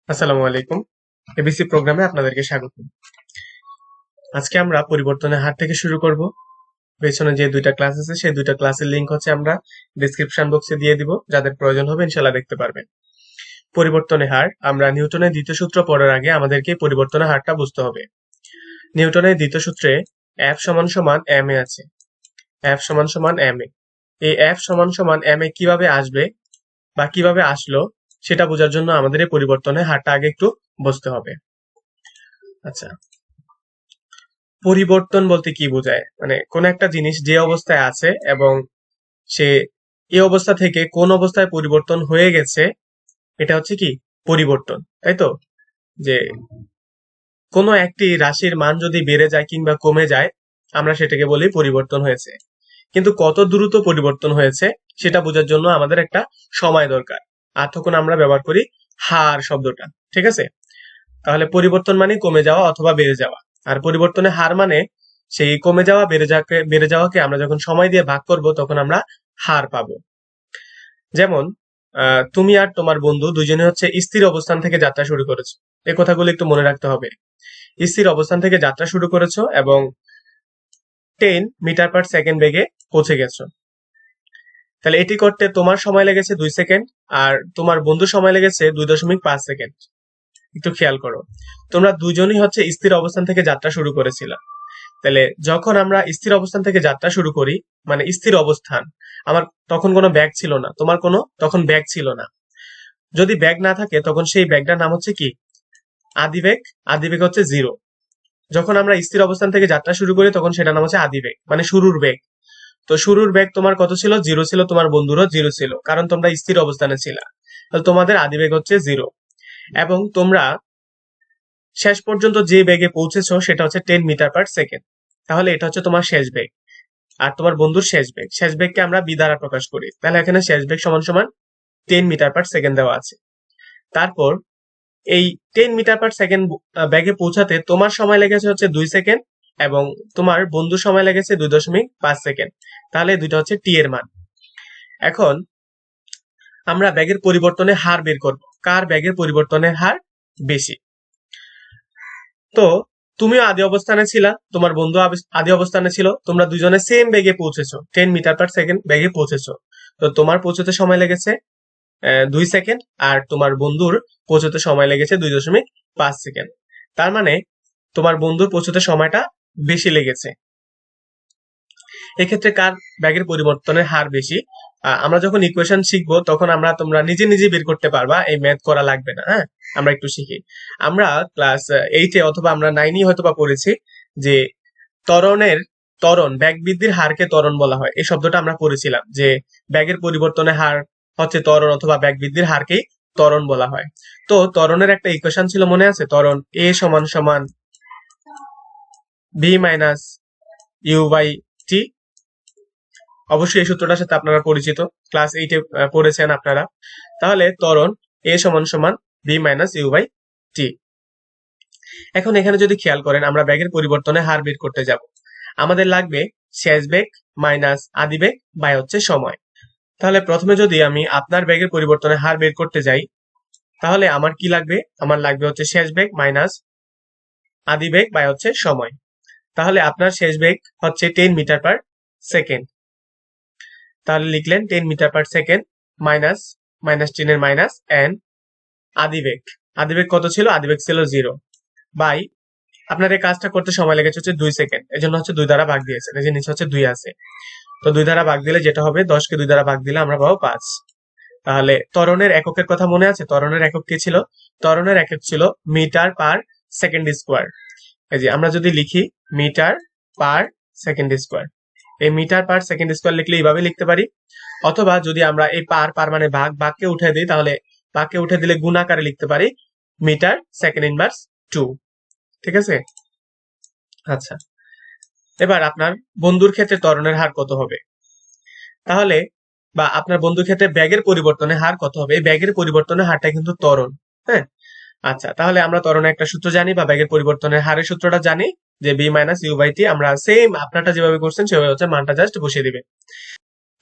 আসসালামু আলাইকুম। এবিসি প্রোগ্রামে আপনাদেরকে স্বাগত। আজকে আমরা পরিবর্তনের হার থেকে শুরু করব। পেছনে যে দুইটা ক্লাস আছে সেই দুইটা ক্লাসের লিংক হচ্ছে আমরা ডেসক্রিপশন বক্সে দিয়ে দিব, যাদের প্রয়োজন হবে ইনশাআল্লাহ দেখতে পারবেন। পরিবর্তনের হার, আমরা নিউটনের দ্বিতীয় সূত্র পড়ার আগে আমাদেরকে পরিবর্তনের হারটা বুঝতে হবে। নিউটনের দ্বিতীয় সূত্রে এফ সমান সমান এম এ আছে। এফ সমান সমান এম এ। এই এফ সমান সমান এম এ কিভাবে আসবে বা কিভাবে আসলো সেটা বোঝার জন্য আমাদের এই পরিবর্তনের হারটা আগে একটু বুঝতে হবে। আচ্ছা, পরিবর্তন বলতে কি বোঝায়? মানে কোন একটা জিনিস যে অবস্থায় আছে এবং সে এই অবস্থা থেকে কোন অবস্থায় পরিবর্তন হয়ে গেছে, এটা হচ্ছে কি পরিবর্তন, তাই তো? যে কোনো একটি রাশির মান যদি বেড়ে যায় কিংবা কমে যায়, আমরা সেটাকে বলি পরিবর্তন হয়েছে। কিন্তু কত দ্রুত পরিবর্তন হয়েছে সেটা বোঝার জন্য আমাদের একটা সময় দরকার, আর তখন আমরা ব্যবহার করি হার শব্দটা। ঠিক আছে? তাহলে পরিবর্তন মানে কমে যাওয়া অথবা বেড়ে যাওয়া, আর পরিবর্তনের হার মানে সেই কমে যাওয়া বেড়ে যাওয়াকে আমরা যখন সময় দিয়ে ভাগ করব তখন আমরা হার পাবো। যেমন তুমি আর তোমার বন্ধু দুজনে হচ্ছে স্থির অবস্থান থেকে যাত্রা শুরু করেছো। এই কথাগুলো একটু মনে রাখতে হবে। স্থির অবস্থান থেকে যাত্রা শুরু করেছো এবং 10 মিটার পার সেকেন্ড বেগে পৌঁছে গেছো। তাহলে এটি করতে তোমার সময় লেগেছে 2 সেকেন্ড, আর তোমার বন্ধুর সময় লেগেছে 2.5 সেকেন্ড। একটু খেয়াল করো, তোমরা দুজনই হচ্ছে স্থির অবস্থান থেকে যাত্রা শুরু করেছিল। তাহলে যখন আমরা স্থির অবস্থান থেকে যাত্রা শুরু করি, মানে স্থির অবস্থান, আমার তখন কোনো ব্যাগ ছিল না, তোমার কোনো তখন ব্যাগ ছিল না। যদি ব্যাগ না থাকে তখন সেই ব্যাগটার নাম হচ্ছে কি? আদিবেগ। আদিবেগ হচ্ছে জিরো। যখন আমরা স্থির অবস্থান থেকে যাত্রা শুরু করি তখন সেটার নাম হচ্ছে আদিবেগ, মানে শুরুর বেগ। তো শুরুর বেগ তোমার কত ছিল? জিরো ছিল। তোমার বন্ধুরও জিরো ছিল, কারণ তোমরা স্থির অবস্থানে ছিলা। তাহলে তোমাদের আদিবেগ হচ্ছে জিরো। এবং তোমরা শেষ পর্যন্ত যে বেগে পৌঁছেছো সেটা হচ্ছে 10 মিটার পার সেকেন্ড। তাহলে এটা হচ্ছে তোমার শেষ বেগ। আর তোমার বন্ধুর শেষ বেগ, শেষ বেগকে আমরা বি দ্বারা প্রকাশ করি। তাহলে এখানে শেষ বেগ সমান সমান 10 মিটার পার সেকেন্ড দেওয়া আছে। তারপর এই 10 মিটার পার সেকেন্ড বেগে পৌঁছাতে তোমার সময় লেগেছে হচ্ছে 2 সেকেন্ড, এবং তোমার বন্ধুর সময় লেগেছে 2.5 সেকেন্ড। তাহলে দুইটা হচ্ছে টি এর মান। এখন আমরা বেগের পরিবর্তনের হার বের করব, কার বেগের পরিবর্তনের হার বেশি। তো তুমিও আদি অবস্থানে ছিলা, তোমার বন্ধু আদি অবস্থানে ছিল, তোমরা দুজনে সেম বেগে পৌঁছেছো, 10 মিটার পার সেকেন্ড বেগে পৌঁছেছো। তো তোমার পৌঁছতে সময় লেগেছে 2 সেকেন্ড, আর তোমার বন্ধুর পৌঁছতে সময় লেগেছে 2.5 সেকেন্ড। তার মানে তোমার বন্ধুর পৌঁছতে সময়টা বেশি লেগেছে। এক্ষেত্রে কার ব্যাগের পরিবর্তনের হার বেশি? আমরা যখন ইকুয়েশন শিখবো তখন তোমরা নিজে নিজে বের করতে পারবা, এই ম্যাথ করা লাগবে না। হ্যাঁ, আমরা একটু শিখি। আমরা ক্লাস 8-এ অথবা আমরা 9-ই হয়তো বা পড়েছি যে ত্বরণের ব্যাগ বৃদ্ধির হারকে ত্বরণ বলা হয়। এই শব্দটা আমরা পড়েছিলাম যে ব্যাগের পরিবর্তনের হার হচ্ছে ত্বরণ, অথবা ব্যাগ বৃদ্ধির হারকেই ত্বরণ বলা হয়। তো ত্বরণের একটা ইকুয়েশন ছিল, মনে আছে? ত্বরণ এ সমান সমান V minus you by T. অবশ্যই এই সূত্রটার সাথে আপনারা পরিচিত, ক্লাস 8-এ পড়েছেন আপনারা। তাহলে ত্বরণ এ সমান সমান V minus you by T. এখন এখানে যদি খেয়াল করেন, আমরা ব্যাগের পরিবর্তনের হার বের করতে যাব। আমাদের লাগবে শেষ বেগ মাইনাস আদি বেগ বাই হচ্ছে সময়। তাহলে প্রথমে যদি আমি আপনার ব্যাগের পরিবর্তনের হার বের করতে যাই, তাহলে আমার কি লাগবে? আমার লাগবে হচ্ছে শেষ বেগ মাইনাস আদি বেগ বাই হচ্ছে সময়। তাহলে আপনার শেষ বেগ হচ্ছে 10 মিটার পার সেকেন্ড। তাহলে লিখলেন 10 metre per second minus minus চিহ্নের মাইনাস এন আদিবেগ। আদিবেগ কত ছিল? আদিবেগ ছিল 0 বাই, আপনার এই কাজটা করতে সময় লেগেছে হচ্ছে 2 সেকেন্ড, এই জন্য হচ্ছে 2 দ্বারা ভাগ দিয়েছেন, এই যে নিচে হচ্ছে 2 আছে। তো 2 দ্বারা ভাগ দিলে যেটা হবে, 10-কে 2 দ্বারা ভাগ দিলে আমরা পাবো 5। তাহলে ত্বরণের এককের কথা মনে আছে? ত্বরণের একক কি ছিল? ত্বরণের একক ছিল মিটার পার সেকেন্ড স্কোয়ার। এই যে আমরা যদি লিখি মিটার পার সেকেন্ড স্কোয়ার, এই মিটার পার সেকেন্ড স্কোয়ার লিখলে এইভাবে লিখতে পারি। অথবা যদি আমরা এই পার পার মানে ভাগকে উঠে দিই, তাহলে ভাগকে উঠে দিলে গুণ আকারে লিখতে পারি মিটার সেকেন্ড ইনভার্স 2। ঠিক আছে? আচ্ছা, এবার আপনার বন্ধুর ক্ষেত্রে ত্বরণের হার কত হবে? তাহলে বা আপনার বন্ধুর ক্ষেত্রে ব্যাগের পরিবর্তনের হার কত হবে? এই ব্যাগের পরিবর্তনের হারটা কিন্তু ত্বরণ। হ্যাঁ, আচ্ছা, তাহলে আমরা ত্বরণের একটা সূত্র জানি, বা ব্যাগের পরিবর্তনের হারের সূত্রটা জানি, যে B minus you by T. আমরা সেম আপনারটা যেভাবে করছেন সেভাবে হচ্ছে মানটা জাস্ট বসিয়ে দিবেন।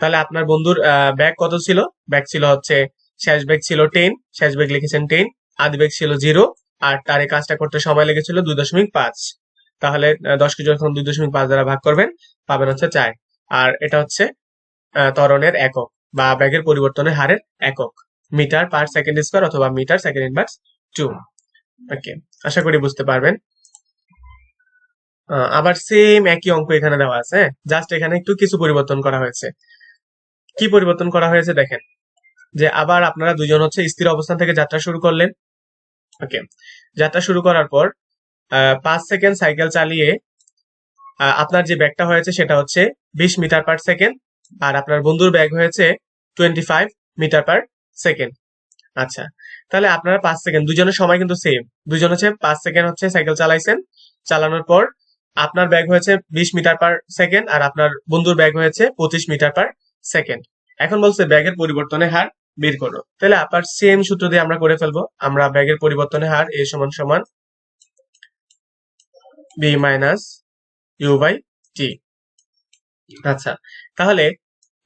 তাহলে আপনার বন্ধুর ব্যাগ কত ছিল? ব্যাগ ছিল হচ্ছে, শেষ ব্যাগ ছিল 10, শেষ ব্যাগ লিখেছেন 10, আদিবেগ ছিল 0, আর তার এই কাজটা করতে সময় লেগেছিল 2.5। তাহলে 10কে যখন 2.5 দ্বারা ভাগ করবেন পাবেন হচ্ছে 4। আর এটা হচ্ছে ত্বরণের একক বা বেগের পরিবর্তনের হারের একক, মিটার পার সেকেন্ড স্কয়ার অথবা মিটার সেকেন্ড ইনভার্স 2। ওকে, আশা করি বুঝতে পারবেন। আবার সেম একই অঙ্ক এখানে দেওয়া আছে, জাস্ট এখানে একটু কিছু পরিবর্তন করা হয়েছে। কি পরিবর্তন করা হয়েছে দেখেন, যে আবার আপনারা দুজন হচ্ছে স্থির অবস্থান থেকে যাত্রা শুরু করলেন। ওকে, যাত্রা শুরু করার পর 5 সেকেন্ড সাইকেল চালিয়ে আপনার যে ব্যাগটা হয়েছে সেটা হচ্ছে 20 মিটার পার সেকেন্ড, আর আপনার বন্ধুর ব্যাগ হয়েছে 25 মিটার পার সেকেন্ড। আচ্ছা, তাহলে আপনারা 5 সেকেন্ড, দুজনের সময় কিন্তু সেম, দুজন হচ্ছে 5 সেকেন্ড হচ্ছে সাইকেল চালাইছেন, চালানোর পর আপনার ব্যাগ হয়েছে 20 মিটার পার সেকেন্ড আর আপনার বন্ধুর ব্যাগ হয়েছে 25 মিটার পার সেকেন্ড। এখন বলছে ব্যাগের পরিবর্তনের হার বের করো, তাহলে আবার সেম সূত্র দিয়ে আমরা করে ফেলবো। আমরা ব্যাগের পরিবর্তনের হার a সমান সমান b minus you by T. আচ্ছা, তাহলে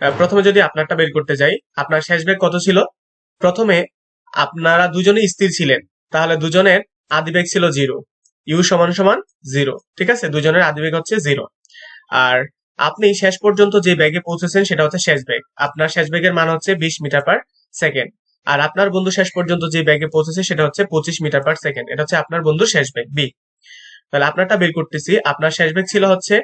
প্রথমে যদি আপনারটা বের করতে যাই, আপনার শেষ ব্যাগ কত ছিল? প্রথমে আপনারা দুজনেই স্থির ছিলেন, তাহলে দুজনের আদিবেগ ছিল 0, ইউ সমান সমান 0। ঠিক আছে, দুজনের আদিবেগ হচ্ছে 0। আর আপনি শেষ পর্যন্ত যে ব্যাগে পৌঁছেছেন সেটা হচ্ছে শেষ ব্যাগ, আপনার শেষ ব্যাগের মান হচ্ছে 20 মিটার পার সেকেন্ড। আর আপনার বন্ধু শেষ পর্যন্ত যে ব্যাগে পৌঁছেছে সেটা হচ্ছে 25 মিটার পার সেকেন্ড, এটা হচ্ছে আপনার বন্ধুর শেষ ব্যাগ বি। তাহলে আপনারটা বের করতেছি, আপনার শেষ ব্যাগ ছিল হচ্ছে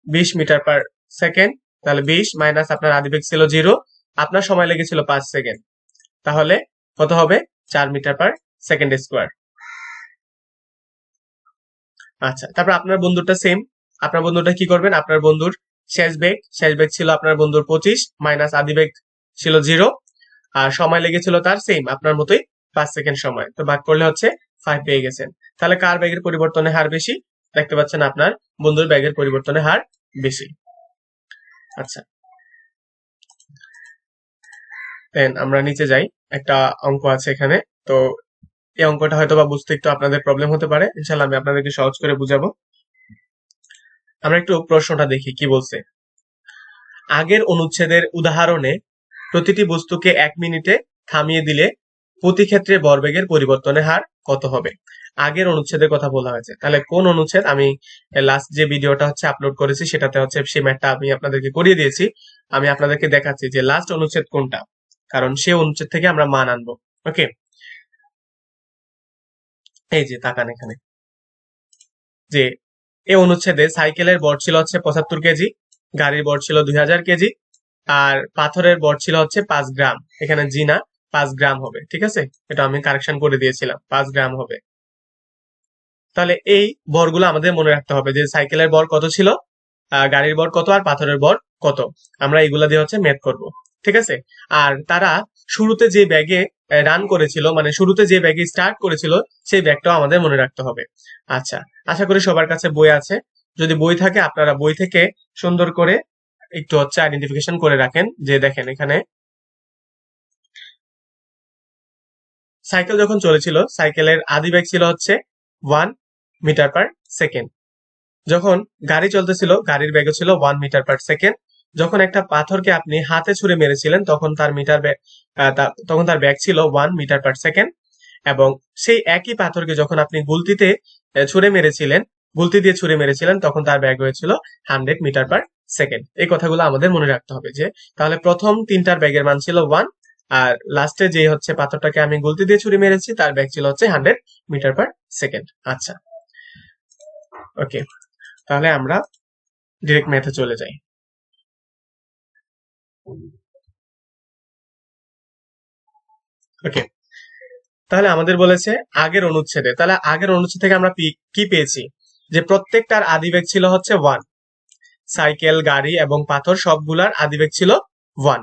20 মিটার পার সেকেন্ড, তাহলে 20 মাইনাস আপনার আদিবেগ ছিল 0, আপনার সময় লেগেছিল 5 সেকেন্ড, তাহলে কত হবে? 4 মিটার পার সেকেন্ড স্কোয়ার। আচ্ছা, তারপর আপনার বন্ধুটা সেম, আপনার বন্ধুটা কি করবেন? আপনার বন্ধুর শেষ বেগ ছিল আপনার বন্ধুর 25 মাইনাস আদিবেগ ছিল 0, আর সময় লেগেছিল তার সেম আপনার মতোই 5 সেকেন্ড সময়, তো ভাগ করলে হচ্ছে 5 পেয়ে গেছেন। তাহলে কার ব্যাগের পরিবর্তনের হার বেশি? দেখতে পাচ্ছেন আপনার বন্ধুর ব্যাগের পরিবর্তনের হার বেশি। আচ্ছা, দেন আমরা নিচে যাই, একটা অঙ্ক আছে এখানে। তো এই অঙ্কটা হয়তো বা বুঝতে একটু আপনাদের প্রবলেম হতে পারে, ইনশাল্লাহ আমি আপনাদেরকে সহজ করে বুঝাবো। আমরা একটু প্রশ্নটা দেখি কি বলছে। আগের অনুচ্ছেদের উদাহরণে প্রতিটি বস্তুকে 1 মিনিটে থামিয়ে দিলে প্রতি ক্ষেত্রে ভরবেগের পরিবর্তনের হার কত হবে? আগের অনুচ্ছেদের কথা বলা হয়েছে, তাহলে কোন অনুচ্ছেদ? আমি লাস্ট যে ভিডিওটা হচ্ছে আপলোড করেছি সেটাতে হচ্ছে সেই ম্যাথটা আমি আপনাদেরকে করিয়ে দিয়েছি। আমি আপনাদেরকে দেখাচ্ছি যে লাস্ট অনুচ্ছেদ কোনটা, কারণ সে অনুচ্ছেদ থেকে আমরা মান আনবো। ওকে, এই যে তাকান এখানে, যে এই অনুচ্ছেদে সাইকেলের ভর ছিল হচ্ছে 75 কেজি, গাড়ির ভর ছিল 2000 কেজি, আর পাথরের ভর ছিল হচ্ছে 5 গ্রাম। এখানে জি না, 5 গ্রাম হবে। ঠিক আছে, এটা আমি কারেকশন করে দিয়েছিলাম, 5 গ্রাম হবে। তাহলে এই ভরগুলো আমাদের মনে রাখতে হবে, যে সাইকেলের ভর কত ছিল, গাড়ির ভর কত, আর পাথরের ভর কত। আমরা এইগুলা দিয়ে হচ্ছে ম্যাথ করব। ঠিক আছে, আর তারা শুরুতে যে ব্যাগে রান করেছিল, মানে শুরুতে যে ব্যাগে স্টার্ট করেছিল, সেই ব্যাগটাও আমাদের মনে রাখতে হবে। আচ্ছা, আশা করি সবার কাছে বই আছে। যদি বই থাকে আপনারা বই থেকে সুন্দর করে একটু হচ্ছে আইডেন্টিফিকেশন করে রাখেন। যে দেখেন এখানে সাইকেল যখন চলেছিল, সাইকেলের আদি বেগ ছিল হচ্ছে 1 মিটার পার সেকেন্ড। যখন গাড়ি চলতেছিল, গাড়ির বেগ ছিল 1 মিটার পার সেকেন্ড। যখন একটা পাথরকে আপনি হাতে ছুঁড়ে মেরেছিলেন, তখন তার তখন তার বেগ ছিল 1 মিটার পার সেকেন্ড। এবং সেই একই পাথরকে যখন আপনি গুলতিতে ছুঁড়ে মেরেছিলেন, গুলতি দিয়ে ছুঁড়ে মেরেছিলেন, তখন তার বেগ হয়েছিল 100 মিটার পার সেকেন্ড। এই কথাগুলো আমাদের মনে রাখতে হবে। যে তাহলে প্রথম তিনটার ব্যাগের মান ছিল 1, আর লাস্টে যে হচ্ছে পাথরটাকে আমি গুলতি দিয়ে ছুঁড়ে মেরেছি তার ব্যাগ ছিল হচ্ছে 100 মিটার পার সেকেন্ড। আচ্ছা, ওকে, তাহলে আমরা ডিরেক্ট ম্যাথে চলে যাই। ওকে, তাহলে আমাদের বলেছে আগের অনুচ্ছেদে, তাহলে আগের অনুচ্ছেদ থেকে আমরা কি পেয়েছি? যে প্রত্যেকটার আদিবেগ ছিল হচ্ছে 1, সাইকেল, গাড়ি এবং পাথর সবগুলার আদিবেগ ছিল 1।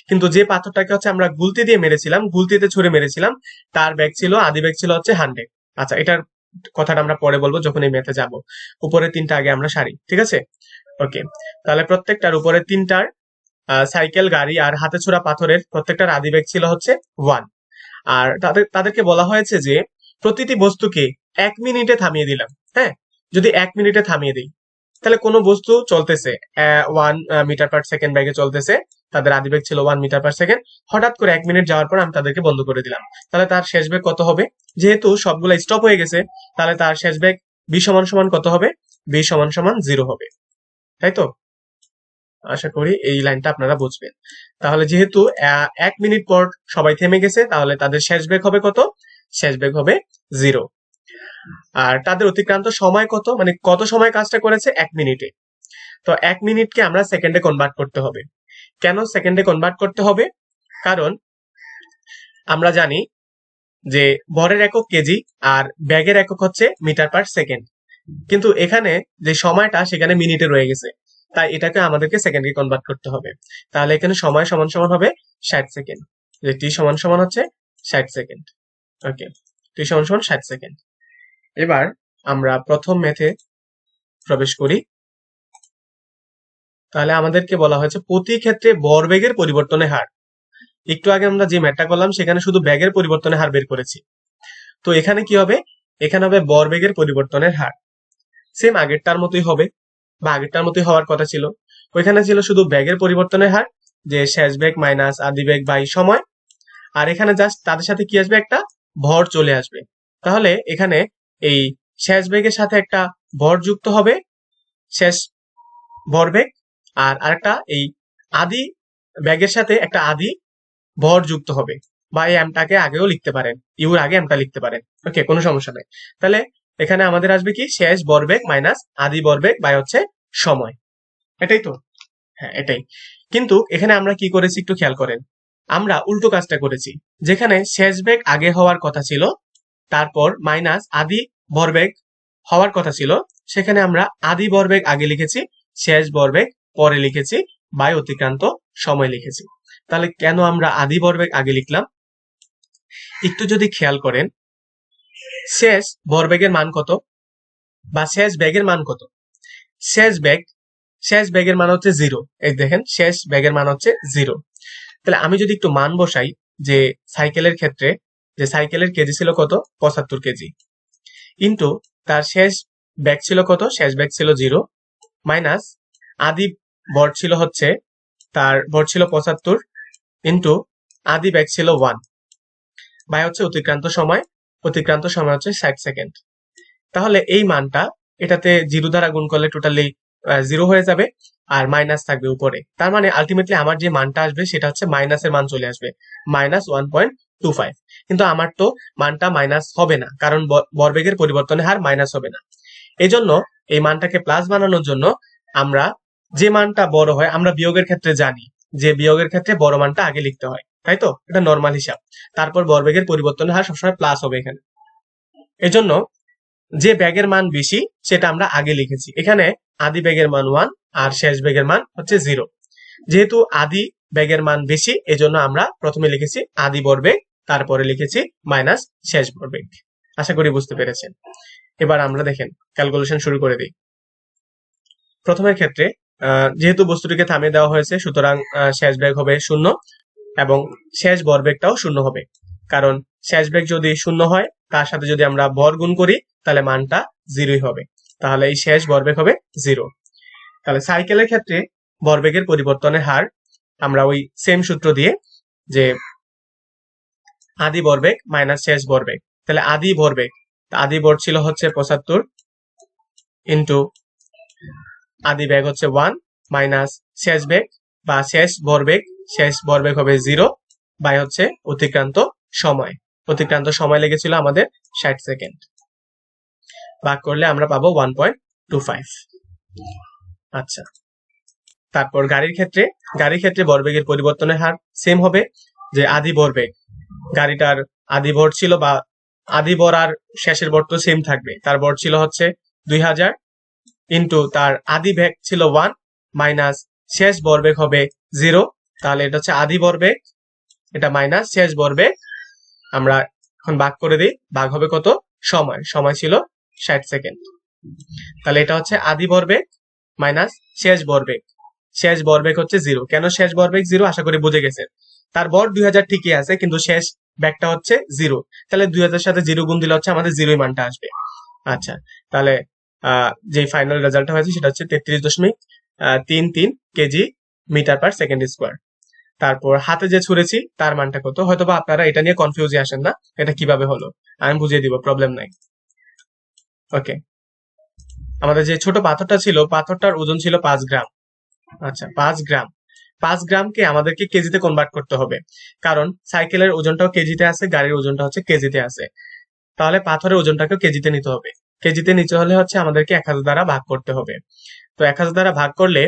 কিন্তু যে পাথরটাকে হচ্ছে আমরা গুলতি দিয়ে মেরেছিলাম, গুলতিতে ছুঁড়ে মেরেছিলাম, তার ব্যাগ ছিল, আদিবেগ ছিল হচ্ছে 100। আচ্ছা, এটার কথাটা আমরা পরে বলবো যখন এই ম্যাথে যাব। উপরে তিনটা আগে আমরা সারি, ঠিক আছে? ওকে, তাহলে প্রত্যেকটার উপরে তিনটার সাইকেল, গাড়ি আর হাতে ছোড়া পাথরের প্রত্যেকটার আদিবেগ ছিল হচ্ছে 1। আর তাদেরকে বলা হয়েছে যে প্রতিটি বস্তুকে 1 মিনিটে থামিয়ে দিলাম। হ্যাঁ, যদি 1 মিনিটে থামিয়ে দিই, তাহলে কোনো বস্তু চলতেছে 1 মিটার পার সেকেন্ড বেগে চলতেছে, তাদের আদি বেগ ছিল 1 মিটার পার সেকেন্ড, হঠাৎ করে 1 মিনিট যাওয়ার পর আমি তাদেরকে বন্ধ করে দিলাম, তাহলে তার শেষ বেগ কত হবে? যেহেতু সবগুলো স্টপ হয়ে গেছে, তাহলে তার শেষ বেগ b সমান সমান কত হবে? b সমান সমান 0 হবে, তাই তো? আশা করি এই লাইনটা আপনারা বুঝবেন। তাহলে যেহেতু 1 মিনিট পর সবাই থেমে গেছে, তাহলে তাদের শেষ বেগ হবে কত? শেষ বেগ হবে 0। আর তাদের অতিক্রান্ত সময় কত, মানে কত সময় কাজটা করেছে? 1 মিনিটে। তো 1 মিনিটকে আমরা সেকেন্ডে কনভার্ট করতে হবে। কেন সেকেন্ডে কনভার্ট করতে হবে? কারণ আমরা জানি যে ভরের একক কেজি আর ব্যাগের একক হচ্ছে মিটার পার সেকেন্ড, কিন্তু এখানে যে সময়টা সেখানে মিনিটে রয়ে গেছে, তাই এটাকে আমাদেরকে সেকেন্ডে কনভার্ট করতে হবে। তাহলে এখানে সময় সমান সমান হবে 60 সেকেন্ড, যে টি সমান সমান হচ্ছে 60 সেকেন্ড। ওকে, টি সমান সমান 60 সেকেন্ড। এবার আমরা প্রথম ম্যাথে প্রবেশ করি। তাহলে আমাদেরকে বলা হয়েছে প্রতি ক্ষেত্রে ভরবেগের পরিবর্তনের হার। একটু আগে আমরা যে ম্যাথটা করলাম সেখানে শুধু ব্যাগের পরিবর্তনের হার বের করেছি, তো এখানে কি হবে? এখানে হবে ভরবেগের পরিবর্তনের হার। সেম আগেরটার মতোই হবে, বা আগেরটার মতোই হওয়ার কথা ছিল। ওইখানে ছিল শুধু ব্যাগের পরিবর্তনের হার, যে শেষ বেগ মাইনাস আদি বেগ বাই সময়, আর এখানে জাস্ট তাদের সাথে কি আসবে? একটা ভর চলে আসবে। তাহলে এখানে এই শেষ বেগের সাথে একটা ভর যুক্ত হবে, শেষ ভরবেগ, আর আরেকটা এই আদি ব্যাগের সাথে একটা আদি ভর যুক্ত হবে, বা এই এমটাকে আগেও লিখতে পারেন, ইউর আগে এমটা লিখতে পারেন। ওকে, কোনো সমস্যা নেই। তাহলে এখানে আমাদের আসবে কি? শেষ ভরবেগ মাইনাস আদি ভরবেগ বাই হচ্ছে সময়। এটাই তো? হ্যাঁ, এটাই। কিন্তু এখানে আমরা কি করেছি একটু খেয়াল করেন, আমরা উল্টো কাজটা করেছি। যেখানে শেষ বেগ আগে হওয়ার কথা ছিল, তারপর মাইনাস আদি ভরবেগ হওয়ার কথা ছিল, সেখানে আমরা আদি ভরবেগ আগে লিখেছি, শেষ ভরবেগ পরে লিখেছি, বাই অতিক্রান্ত সময় লিখেছি। তাহলে কেন আমরা আদি ভরবেগ আগে লিখলাম? একটু যদি খেয়াল করেন, শেষ ভরবেগের মান কত, বা শেষ বেগের মান কত? শেষ বেগ, শেষ বেগের মান হচ্ছে 0। এই দেখেন, শেষ বেগের মান হচ্ছে 0। তাহলে আমি যদি একটু মান বসাই, যে সাইকেলের ক্ষেত্রে, যে সাইকেলের কেজি ছিল কত? 75 কেজি, ইন্টু তার শেষ বেগ ছিল কত? শেষ বেগ ছিল 0, মাইনাস আদি ভর ছিল হচ্ছে, তার ভর ছিল 75, ইন্টু আদি বেগ ছিল 1, বাই হচ্ছে অতিক্রান্ত সময়, অতিক্রান্ত সময় হচ্ছে 60 সেকেন্ড। তাহলে এই মানটা এটাতে 0 দ্বারা গুণ করলে টোটালি 0 হয়ে যাবে, আর মাইনাস থাকবে উপরে। তার মানে আলটিমেটলি আমার যে মানটা আসবে সেটা হচ্ছে মাইনাসের মান চলে আসবে, -1.25। কিন্তু আমার তো মানটা মাইনাস হবে না, কারণ ভরবেগের পরিবর্তনের হার মাইনাস হবে না। এই জন্য এই মানটাকে প্লাস বানানোর জন্য আমরা যে মানটা বড় হয়, আমরা বিয়োগের ক্ষেত্রে জানি যে বিয়োগের ক্ষেত্রে বড় মানটা আগে লিখতে হয়, তাই তো? এটা নর্মাল হিসাব। তারপর ভরবেগের পরিবর্তনের হার সবসময় প্লাস হবে এখানে। এজন্য যে ব্যাগের মান বেশি সেটা আমরা আগে লিখেছি। এখানে আদি ব্যাগের মান 1 আর শেষ ব্যাগের মান হচ্ছে 0। যেহেতু আদি ব্যাগের মান বেশি, এজন্য আমরা প্রথমে লিখেছি আদি ভরবেগ, তারপরে লিখেছি মাইনাস শেষ ভরবেগ। আশা করি বুঝতে পেরেছেন। এবার আমরা দেখেন ক্যালকুলেশন শুরু করে দিই। প্রথমের ক্ষেত্রে যেহেতু বস্তুটিকে থামিয়ে দেওয়া হয়েছে, সুতরাং শেষ বেগ হবে 0 এবং শেষ ভরবেগটাও 0 হবে, কারণ শেষ বেগ যদি 0 হয়, তার সাথে যদি আমরা ভর গুণ করি, তাহলে মানটা 0 হবে। তাহলে এই শেষ ভরবেগ হবে 0। তাহলে সাইকেলের ক্ষেত্রে ভরবেগের পরিবর্তনের হার আমরা ওই সেম সূত্র দিয়ে, যে আদি ভরবেগ মাইনাস শেষ ভরবেগ, তাহলে আদি ভরবেগ, আদি ভর ছিল হচ্ছে 75, ইন্টু আদি বেগ হচ্ছে 1, মাইনাস শেষ বেগ বা শেষ ভরবেগ, শেষ ভরবেগ হবে 0, বাই হচ্ছে অতিক্রান্ত সময়। অতিক্রান্ত সময় লেগেছিল আমাদের 60 সেকেন্ড, ভাগ করলে আমরা পাবো 1.25। আচ্ছা, তারপর গাড়ির ক্ষেত্রে ভরবেগের পরিবর্তনের হার সেম হবে, যে আদি ভরবেগ, গাড়িটার আদি ভর ছিল, বা আদি ভর আর শেষের ভর তো সেম থাকবে, তার ভর ছিল হচ্ছে 2000, ইন্টু তার আদি বেগ ছিল 1, মাইনাস শেষ ভরবেগ হবে 0। তাহলে এটা হচ্ছে আদি ভরবেগ, এটা মাইনাস শেষ ভরবেগ। আমরা এখন ভাগ করে দিই, ভাগ হবে কত? সময়, সময় ছিল 60 সেকেন্ড। তাহলে এটা হচ্ছে আদি ভরবেগ মাইনাস শেষ ভরবেগ। শেষ ভরবেগ হচ্ছে 0। কেন শেষ ভরবেগ 0? আশা করি বুঝে গেছেন। তার ভর 2000 ঠিকই আছে, কিন্তু শেষ ব্যাগটা হচ্ছে 0। তাহলে 2000 সাথে 0 গুণ দিলে হচ্ছে আমাদের 0 মানটা আসবে। আচ্ছা, তাহলে যে ফাইনাল রেজাল্টটা হয়েছে সেটা হচ্ছে 33.33 KG metre per second square. তারপর হাতে যে ছুঁড়েছি তার মানটা কত। হয়তোবা আপনারা এটা নিয়ে কনফিউজে আসেন না, এটা কিভাবে হলো আমি বুঝিয়ে দিব, প্রবলেম নাই। ওকে, আমাদের যে ছোট পাথরটা ছিল, পাথরটার ওজন ছিল 5 গ্রাম। আচ্ছা, 5 গ্রাম, 5 গ্রামকে আমাদেরকে কেজিতে কনভার্ট করতে হবে, কারণ সাইকেলের ওজনটাও কেজিতে আছে, গাড়ির ওজনটা হচ্ছে কেজিতে আছে। তাহলে পাথরের ওজনটাকেও কেজিতে নিতে হবে। কেজিতে নিতে হলে হচ্ছে আমাদেরকে 1000 দ্বারা ভাগ করতে হবে। তো 1000 দ্বারা ভাগ করলে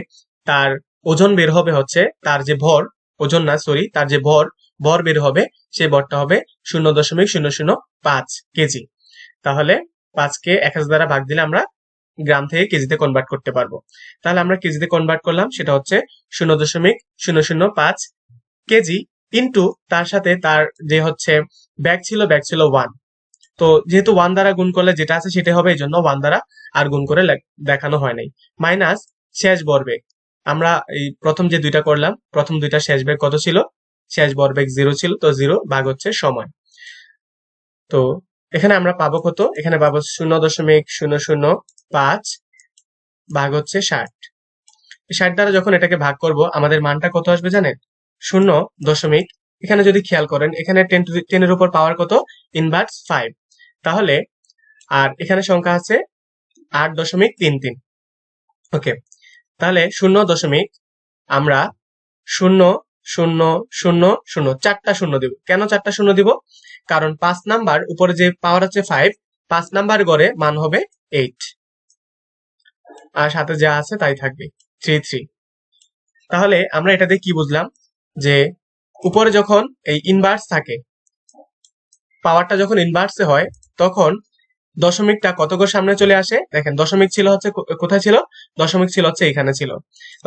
তার ওজন বের হবে হচ্ছে, তার যে ভর, ওজন না সরি, তার যে ভর, ভর বের হবে, সেই ভরটা হবে 0.005 কেজি। তাহলে 5কে 1000 দ্বারা ভাগ দিলে আমরা গ্রাম থেকে কেজিতে কনভার্ট করতে পারবো। তাহলে আমরা কেজিতে কনভার্ট করলাম, সেটা হচ্ছে 0.005 কেজি ইন্টু তার সাথে তার যে হচ্ছে ব্যাগ ছিল, ব্যাগ ছিল 1। তো যেহেতু 1 দ্বারা গুণ করলে যেটা আছে সেটা হবে, এই জন্য 1 দ্বারা আর গুণ করে দেখানো হয় নাই। মাইনাস শেষ ভরবেগ, আমরা এই প্রথম যে দুইটা করলাম, প্রথম দুইটা শেষ বেগ কত ছিল, শেষ ভরবেগ 0 ছিল, তো 0 ভাগ হচ্ছে সময়। তো এখানে আমরা পাবো কত, এখানে পাবো 0.005 ভাগ হচ্ছে 60। 60 দ্বারা যখন এটাকে ভাগ করব আমাদের মানটা কত আসবে জানেন, 0. এখানে যদি খেয়াল করেন, এখানে 10 এর উপর পাওয়ার কত, ইনভার্স 5। তাহলে আর এখানে সংখ্যা আছে 8.33। ওকে, তাহলে 0. আমরা 0.000 চারটা শূন্য দিব। কেন চারটা শূন্য দিব, কারণ 5 নাম্বার উপরে যে পাওয়ার আছে 5, 5 নাম্বার গড়ে মান হবে 8, আর সাথে যা আছে তাই থাকবে 3। তাহলে আমরা এটাতে কি বুঝলাম, যে উপরে যখন এই ইনভার্স থাকে, পাওয়ারটা যখন ইনভার্সে হয়, তখন দশমিকটা কত গো সামনে চলে আসে। দেখেন দশমিক ছিল হচ্ছে কোথায় ছিল, দশমিক ছিল হচ্ছে এখানে ছিল।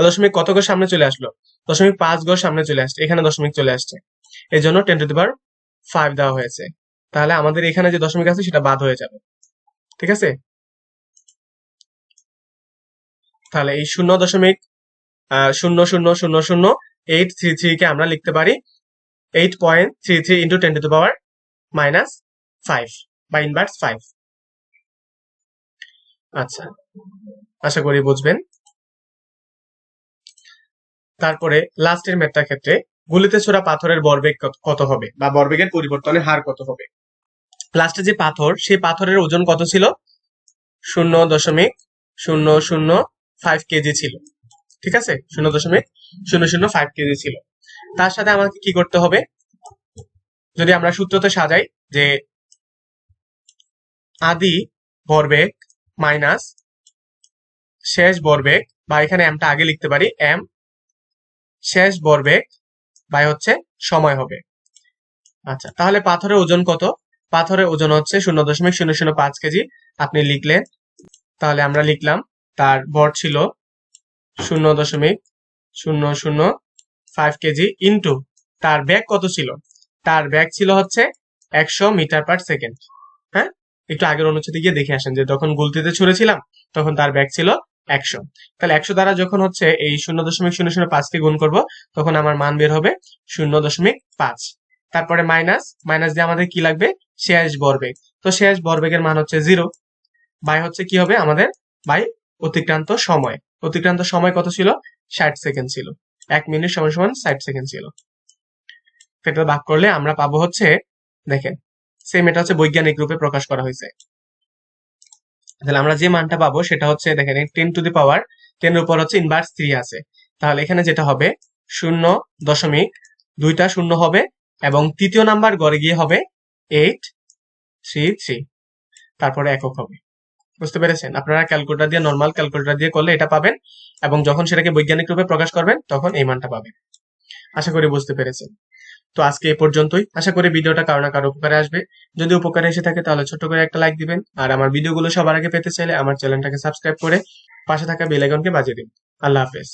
দশমিক কত গো সামনে চলে আসলো, 0.5 গো সামনে চলে আসছে, এখানে দশমিক চলে আসছে, এই জন্য 10⁵ দেওয়া হয়েছে। তাহলে আমাদের এখানে যে দশমিক আছে সেটা বাদ হয়ে যাবে, ঠিক আছে। তাহলে এই 0.0000833 কে আমরা লিখতে পারি 8.33 ইন্টু 10⁻⁻5 বা ইনভার্স 5। আচ্ছা, আশা করি বুঝবেন। তারপরে লাস্টের ম্যাথটার ক্ষেত্রে গুলিতে ছোড়া পাথরের ভরবেগ কত হবে, বা ভরবেগের পরিবর্তনের হার কত হবে। লাস্টে যে পাথর, সেই পাথরের ওজন কত ছিল, 0.005 কেজি ছিল, ঠিক আছে, 0.005 কেজি ছিল। তার সাথে আমাকে কি করতে হবে, যদি আমরা সূত্রতে সাজাই, যে আদি ভরবেগ মাইনাস শেষ ভরবেগ, বা এখানে এমটা আগে লিখতে পারি, এম শেষ ভরবেগ বাই হচ্ছে সময় হবে। আচ্ছা, তাহলে পাথরের ওজন কত, পাথরের ওজন হচ্ছে 0.005 কেজি, আপনি লিখলেন। তাহলে আমরা লিখলাম তার ভর ছিল 0.005 কেজি ইন্টু তার ব্যাগ কত ছিল, তার ব্যাগ ছিল হচ্ছে 100 মিটার পার সেকেন্ড। হ্যাঁ, একটু আগের অনুচ্ছেদে গিয়ে দেখে আসেন, যে যখন গুলতিতে ছুড়েছিলাম তখন তার ব্যাগ ছিল 100। তাহলে 100 দ্বারা যখন হচ্ছে এই 0.005 কে গুণ করব, তখন আমার মান বের হবে 0.5। তারপরে মাইনাস, মাইনাস দিয়ে আমাদের কি লাগবে, শেষ ভরবেগ। তো শেষ ভরবেগের মান হচ্ছে 0, বাই হচ্ছে কি হবে আমাদের, বাই অতিক্রান্ত সময়। অতিক্রান্ত সময় কত ছিল, 60 সেকেন্ড ছিল। 1 মিনিট সমান সমান 60 সেকেন্ড ছিল। এটা ভাগ করলে আমরা পাবো হচ্ছে, দেখেন সেম, এটা হচ্ছে বৈজ্ঞানিক রূপে প্রকাশ করা হয়েছে। তাহলে আমরা যে মানটা পাবো সেটা হচ্ছে, দেখেন 10⁻10 এর উপর হচ্ছে ইনভার্স 3 আছে। তাহলে এখানে যেটা হবে 0.2টা শূন্য হবে, এবং তৃতীয় নাম্বার গড়ে গিয়ে হবে 833, তারপরে একক হবে। বুঝতে পেরেছেন, আপনারা ক্যালকুলেটর দিয়ে, নর্মাল ক্যালকুলেটর দিয়ে করলে এটা পাবেন, এবং যখন সেটাকে বৈজ্ঞানিক রূপে প্রকাশ করবেন তখন এই মানটা পাবেন। আশা করি বুঝতে পেরেছেন। তো আজকে এই পর্যন্তই। আশা করি ভিডিওটা কারো না কারো উপকারে আসবে। যদি উপকারে এসে থাকে তাহলে ছোট্ট করে একটা লাইক দিবেন, আর আমার ভিডিওগুলো সবার আগে পেতে চাইলে আমার চ্যানেলটাকে সাবস্ক্রাইব করে পাশে থাকা বেল আইকনকে বাজিয়ে দিন। আল্লাহ হাফেজ।